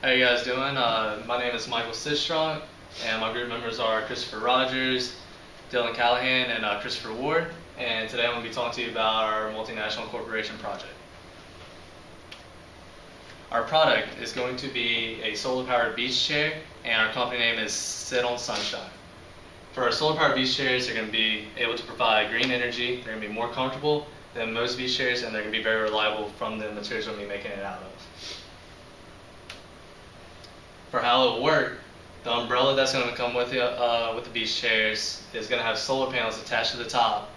How you guys doing? My name is Michael Sistrunk, and my group members are Christopher Rogers, Dylan Callaghan, and Christopher Ward. And today I'm going to be talking to you about our multinational corporation project. Our product is going to be a solar-powered beach chair, and our company name is Sit on Sunshine. For our solar-powered beach chairs, they're going to be able to provide green energy. They're going to be more comfortable than most beach chairs, and they're going to be very reliable from the materials we'll be making it out of. For how it'll work, the umbrella that's going to come with the beach chairs is going to have solar panels attached to the top,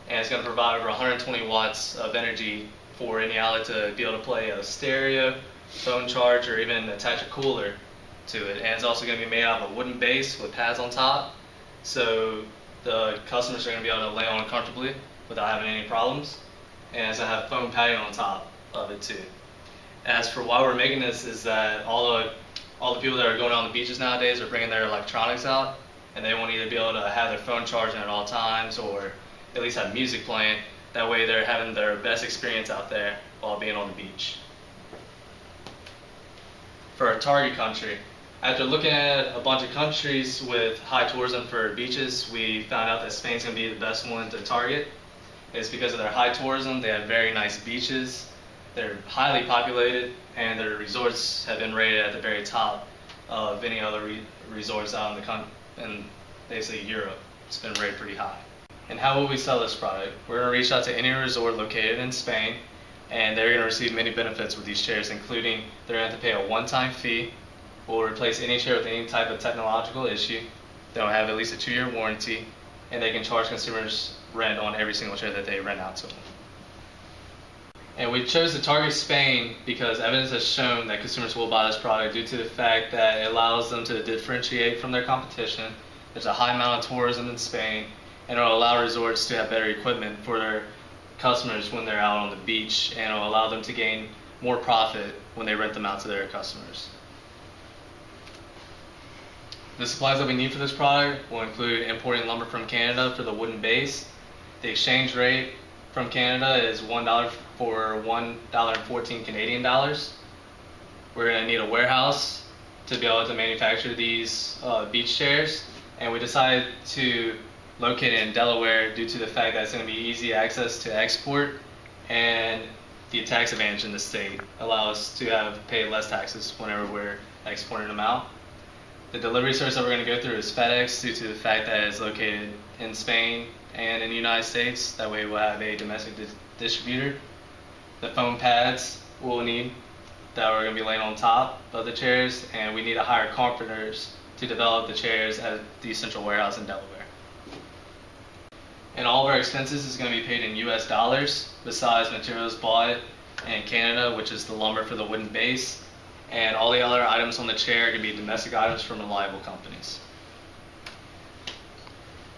and it's going to provide over 120 watts of energy for any outlet to be able to play a stereo, phone charge, or even attach a cooler to it. And it's also going to be made out of a wooden base with pads on top, so the customers are going to be able to lay on comfortably without having any problems. And it's going to have foam padding on top of it too. As for why we're making this is that all the people that are going on the beaches nowadays are bringing their electronics out, and they want to either be able to have their phone charging at all times or at least have music playing. That way they're having their best experience out there while being on the beach. For our target country, after looking at a bunch of countries with high tourism for beaches, we found out that Spain's going to be the best one to target. It's because of their high tourism. They have very nice beaches. They're highly populated, and their resorts have been rated at the very top of any other resorts out in basically Europe. It's been rated pretty high. And how will we sell this product? We're going to reach out to any resort located in Spain, and they're going to receive many benefits with these chairs, including they're going to have to pay a one-time fee. We'll replace any chair with any type of technological issue. They'll have at least a 2-year warranty, and they can charge consumers rent on every single chair that they rent out to them. And we chose to target Spain because evidence has shown that consumers will buy this product due to the fact that it allows them to differentiate from their competition. There's a high amount of tourism in Spain, and it'll allow resorts to have better equipment for their customers when they're out on the beach, and it'll allow them to gain more profit when they rent them out to their customers. The supplies that we need for this product will include importing lumber from Canada for the wooden base. The exchange rate from Canada is $1 for $1.14 Canadian dollars. We're going to need a warehouse to be able to manufacture these beach chairs, and we decided to locate it in Delaware due to the fact that it's going to be easy access to export, and the tax advantage in the state allow us to pay less taxes whenever we're exporting them out. The delivery service that we're going to go through is FedEx due to the fact that it's located in Spain and in the United States. That way we'll have a domestic distributor. The foam pads we'll need that we're going to be laying on top of the chairs, and we need to hire carpenters to develop the chairs at the central warehouse in Delaware. And all of our expenses is going to be paid in US dollars, besides materials bought in Canada, which is the lumber for the wooden base, and all the other items on the chair are going to be domestic items from reliable companies.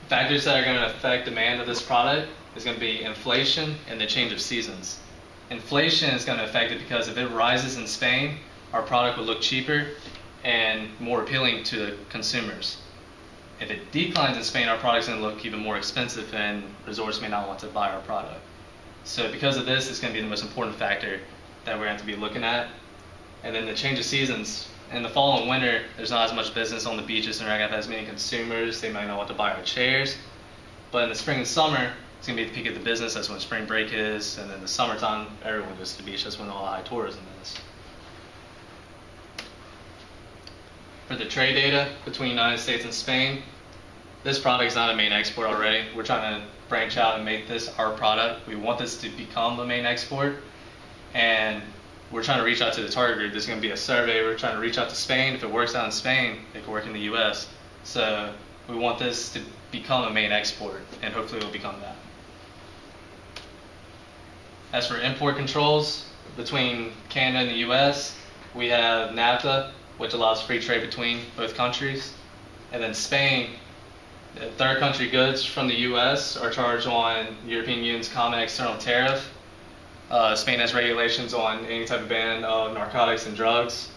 Factors that are going to affect demand of this product is going to be inflation and the change of seasons. Inflation is going to affect it because if it rises in Spain, our product will look cheaper and more appealing to the consumers. If it declines in Spain, our product is going to look even more expensive, and resorts may not want to buy our product. So because of this, it's going to be the most important factor that we're going to have to be looking at. And then the change of seasons. In the fall and winter, there's not as much business on the beaches, and we're not going to have as many consumers. They might not want to buy our chairs. But in the spring and summer, it's going to be the peak of the business. That's when spring break is. And then the summertime, everyone goes to the beach. That's when all the high tourism is. For the trade data between the United States and Spain, this product is not a main export already. We're trying to branch out and make this our product. We want this to become a main export, and we're trying to reach out to the target group. There's going to be a survey. We're trying to reach out to Spain. If it works out in Spain, it can work in the US. So we want this to become a main export, and hopefully it will become that. As for import controls between Canada and the US, we have NAFTA, which allows free trade between both countries. And then Spain, third country goods from the US are charged on European Union's common external tariff. Spain has regulations on any type of ban of narcotics and drugs.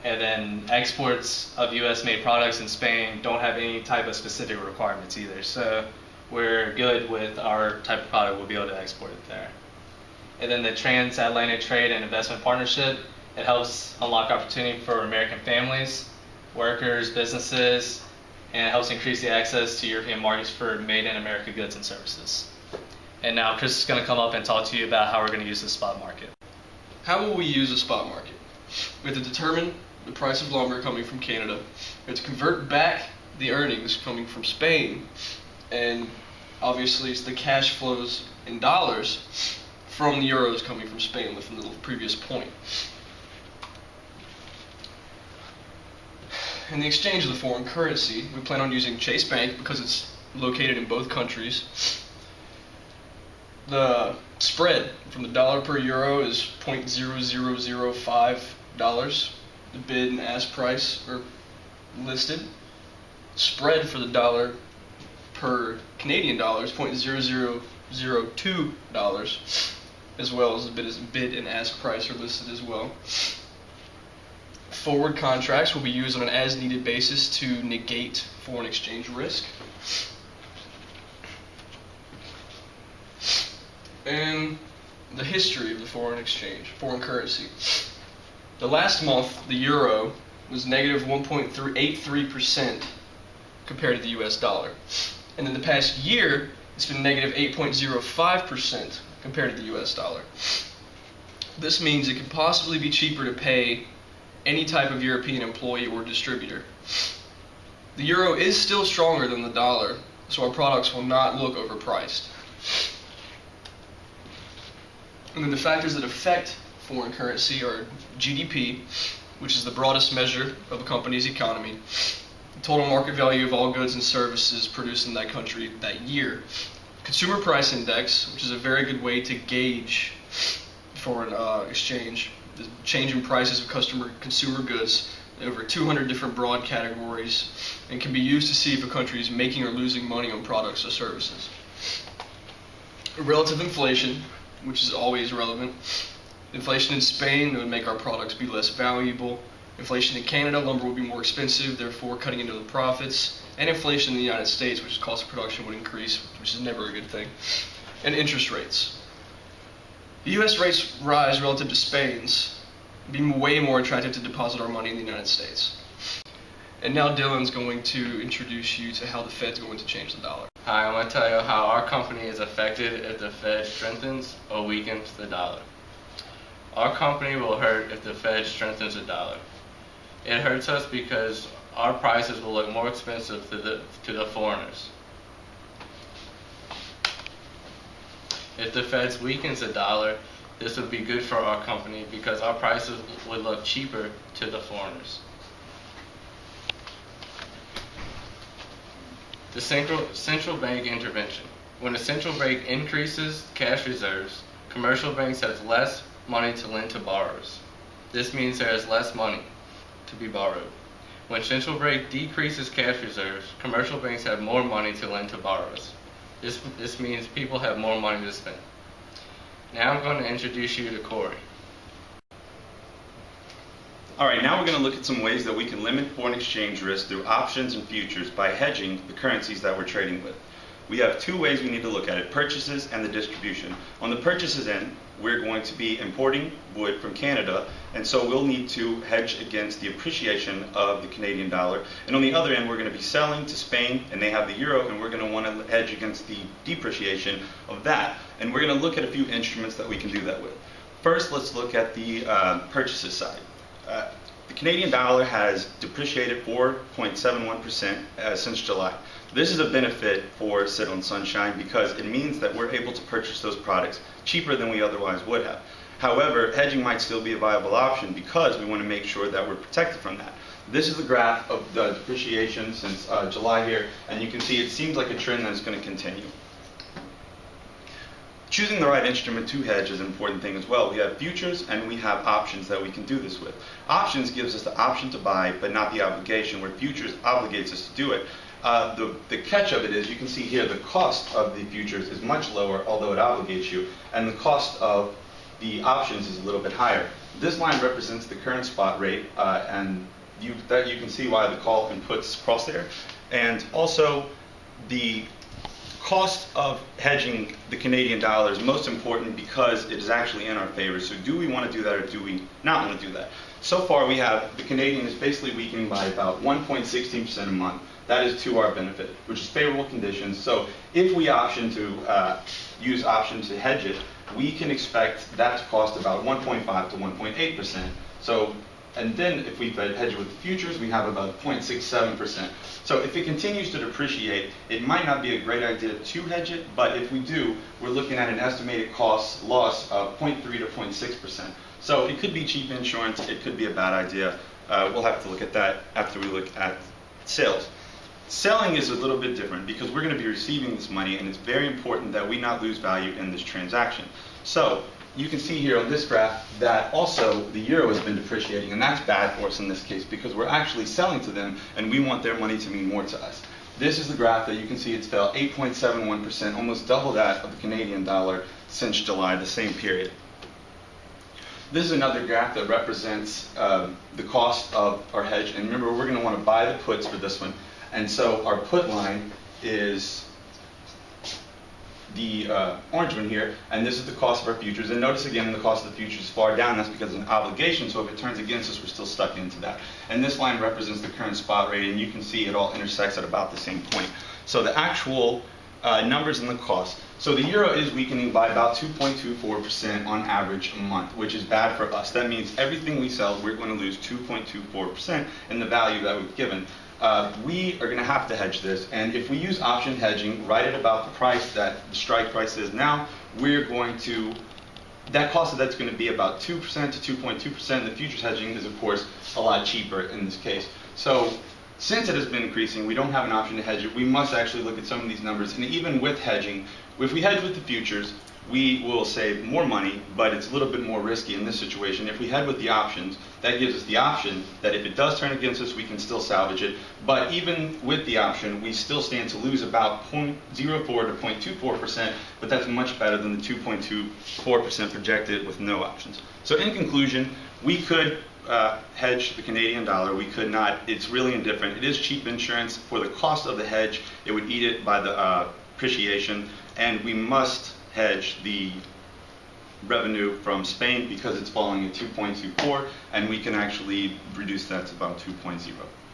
And then exports of US made products in Spain don't have any type of specific requirements either. So we're good with our type of product. We'll be able to export it there. And then the Transatlantic Trade and Investment Partnership It helps unlock opportunity for American families, workers, businesses, and it helps increase the access to European markets for made in America goods and services. And now Chris is going to come up and talk to you about how we're going to use the spot market. How will we use the spot market? We have to determine the price of lumber coming from Canada. We have to convert back the earnings coming from Spain, and obviously it's the cash flows in dollars from the euros coming from Spain from the previous point. In the exchange of the foreign currency, we plan on using Chase Bank because it's located in both countries. The spread from the dollar per euro is $0.0005. The bid and ask price are listed. Spread for the dollar per Canadian dollar is $0.0002, as well as the bid and ask price are listed as well. Forward contracts will be used on an as-needed basis to negate foreign exchange risk. And the history of the foreign currency. The last month, the euro was negative 1.83% compared to the US dollar. And in the past year, it's been negative 8.05% compared to the US dollar. This means it could possibly be cheaper to pay any type of European employee or distributor. The euro is still stronger than the dollar, so our products will not look overpriced. And then the factors that affect foreign currency are GDP, which is the broadest measure of a company's economy, the total market value of all goods and services produced in that country that year, consumer price index, which is a very good way to gauge foreign exchange, the change in prices of consumer goods in over 200 different broad categories, and can be used to see if a country is making or losing money on products or services. Relative inflation, which is always relevant. Inflation in Spain would make our products be less valuable. Inflation in Canada, lumber would be more expensive, therefore cutting into the profits. And inflation in the United States, which is cost of production would increase, which is never a good thing. And interest rates. The US rates rise relative to Spain's, being way more attractive to deposit our money in the United States. And now Dylan's going to introduce you to how the Fed's going to change the dollar. Hi, I'm going to tell you how our company is affected if the Fed strengthens or weakens the dollar. Our company will hurt if the Fed strengthens the dollar. It hurts us because our prices will look more expensive to the foreigners. If the Fed weakens the dollar, this would be good for our company because our prices would look cheaper to the foreigners. The central bank intervention. When a central bank increases cash reserves, commercial banks have less money to lend to borrowers. This means there is less money to be borrowed. When central bank decreases cash reserves, commercial banks have more money to lend to borrowers. This means people have more money to spend. Now I'm going to introduce you to Corey. Alright, now we're going to look at some ways that we can limit foreign exchange risk through options and futures by hedging the currencies that we're trading with. We have two ways we need to look at it, purchases and the distribution. On the purchases end, we're going to be importing wood from Canada, and so we'll need to hedge against the appreciation of the Canadian dollar. And on the other end, we're going to be selling to Spain, and they have the euro, and we're going to want to hedge against the depreciation of that. And we're going to look at a few instruments that we can do that with. First, let's look at the purchases side. The Canadian dollar has depreciated 4.71% since July. This is a benefit for Sit on Sunshine because it means that we're able to purchase those products cheaper than we otherwise would have. However, hedging might still be a viable option because we want to make sure that we're protected from that. This is the graph of the depreciation since July here, and you can see it seems like a trend that is going to continue. Choosing the right instrument to hedge is an important thing as well. We have futures and we have options that we can do this with. Options gives us the option to buy, but not the obligation, where futures obligates us to do it. The catch of it is, you can see here, the cost of the futures is much lower, although it obligates you, and the cost of the options is a little bit higher. This line represents the current spot rate, and you can see why the call and puts cross there. And also, the cost of hedging the Canadian dollar is most important because it is actually in our favor. So do we want to do that or do we not want to do that? So far we have the Canadian is basically weakening by about 1.16% a month. That is to our benefit, which is favorable conditions. So if we option to use option to hedge it, we can expect that to cost about 1.5 to 1.8%. So, and then if we hedge with futures, we have about 0.67%. So if it continues to depreciate, it might not be a great idea to hedge it, but if we do, we're looking at an estimated cost loss of 0.3 to 0.6%. So it could be cheap insurance, it could be a bad idea. We'll have to look at that after we look at sales. Selling is a little bit different because we're going to be receiving this money, and it's very important that we not lose value in this transaction. So you can see here on this graph that also the euro has been depreciating, and that's bad for us in this case because we're actually selling to them and we want their money to mean more to us. This is the graph that you can see it's fell 8.71%, almost double that of the Canadian dollar since July, the same period. This is another graph that represents the cost of our hedge, and remember we're going to want to buy the puts for this one. And so our put line is the orange one here, and this is the cost of our futures. And notice again, the cost of the futures is far down. That's because of an obligation, so if it turns against us, we're still stuck into that. And this line represents the current spot rate, and you can see it all intersects at about the same point. So the actual numbers and the cost. So the euro is weakening by about 2.24% on average a month, which is bad for us. That means everything we sell, we're going to lose 2.24% in the value that we've given. We are going to have to hedge this, and if we use option hedging right at about the price that the strike price is now, we're going to, that cost of that's going to be about 2% to 2.2%. The futures hedging is of course a lot cheaper in this case. So since it has been increasing, we don't have an option to hedge it. We must actually look at some of these numbers, and even with hedging, if we hedge with the futures, we will save more money, but it's a little bit more risky in this situation. If we head with the options, that gives us the option that if it does turn against us, we can still salvage it. But even with the option, we still stand to lose about 0.04 to 0.24%, but that's much better than the 2.24% projected with no options. So in conclusion, we could hedge the Canadian dollar. We could not. It's really indifferent. It is cheap insurance. For the cost of the hedge, it would eat it by the appreciation, and we must hedge the revenue from Spain because it's falling at 2.24, and we can actually reduce that to about 2.0.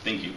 Thank you.